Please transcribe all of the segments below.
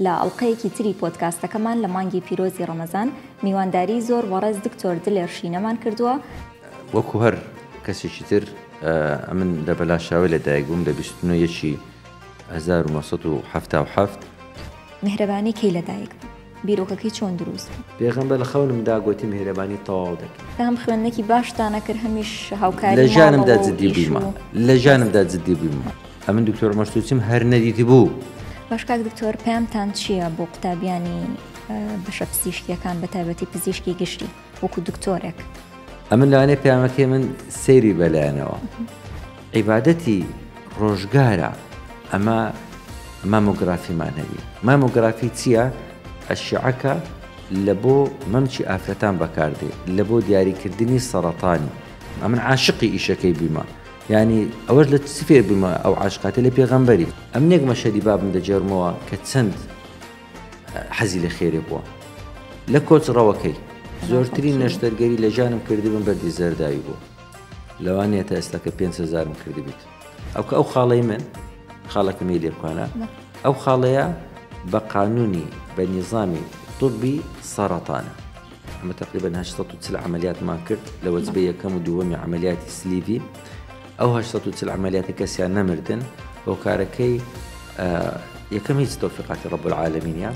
لە ئەڵلقەیەکی تری پۆدکاستەکەمان لە مانگی پیرۆزی ڕەمەزان میوانداری زۆر وەڕەز دکتۆر دلێر شینەمان کردووە. وەکو هەر کەسێکی تر من لە بەلاشاوی لەدایک بووم لە 1977 میهرەبانی کەی لەدایک بوو؟ بیرۆکەکەی چۆن دروست بوو؟ پێغەمبەر لە خەونمدا گوتی میهرەبانی تەواو دەکەم. هەم خوێندنێکی باشتانە کرد، هەمیش هاوکاری لە ژانمدا جددی بوویمە، لە ژانمدا جددی بوویمە. ئەمن دکتۆر مەشتوچیم هەر نەدیتی بوو. باش کاک دکتۆر، پێمتان چییە بۆ قوتابیانی بەشە پزیشکیەکان بە تایبەتی پزیشکی گشتی وەکو دکتۆرێک؟ ئەمن لەوانەیە پەیامەکەی من سەیری بەلایەنەوە. عیبادەتی ڕۆژگارە ئەمە مامۆگرافیمان هەبی. مامۆگرافی چییە؟ ئەشعەکە لە بۆ مەمچی ئافرەتان بەکاردێ، لە بۆ دیاریکردنی سەرەتانی. ئەمن عاشقی ئیشەکەی بیمە، یعنی ئەوەش لە سفێر بوومە ئەو عاشقاتە لە پێغەمبەری. ئەم نێک مەشەدی بابم دەجێڕمەوە کە چەند حەزی لە خێرێ بووە لە کۆچڕەوەکەی. زۆرترین نەشتەرگەری لە ژانم کردبم بەردی زەرداوی بوو، لەوانەیە تا ئێستا کە 5,000م کردی بیت. ئەو خاڵەی من خاڵەکەمی لێبکانە، ئەو خاڵەیە بە قانونی بە نیظامی طبی سەرەتانە. ئەمە تقریبا 840 عملیاتمان کرد لە وەجبە یەکەم و دووەمی عملیاتی سلیڤی. ئەو 840 عملیاتی کەسیان نەمردن. بۆ کارەکەی یەکەم هیچ تەوفیقاتی ڕەب العالەمینە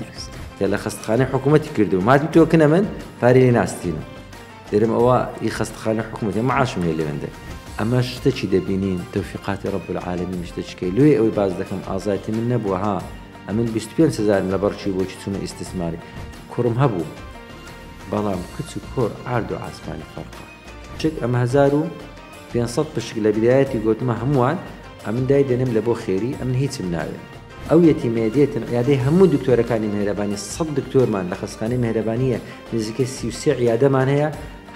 کە لە خەستەخانەی حکوومەتی کردو. مادی تۆکە من پارەی لێ ناستینم، دەرم ئەوە ئی خەستەخانەی حکوومەتی معاشم هەیە لەوێندە. ئەمە شتێکی دەبینین تەوفیقاتی ڕەب العالەمین شتێکیکەی لێ ئەوەی باز دەکەم ئازایەتی من نەبووە. ها ئەمن 25,000 لە بەرچی بۆچی چوونە ئیستثماری کوڕم هەبوو، بەڵام کچ و کۆر ئارد و ئاسمانی فەرقە. چێک ئەمە 1500 پشک لە بیدایەتی گوتمە هەمووان ئەمن دای دەنێم لە بۆ خێری، ئەمن هیچم ناوێت. ئەو یەتیمێدێتن یادەی هەموو دکتۆرەکانی میهرەبانی 100 دکتۆرمان لە خەستەخانەی میهرەبانیە نزیکەی 33 عیادەمان هەیە.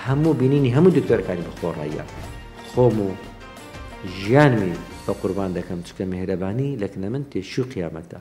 هەموو بینینی هەموو دکتۆرەکانی بەخۆڕاییە. خۆم و ژیانمی بە قوربان دەکەم چکە میهرەبانی لەکنە من تێشوو قیامەتە.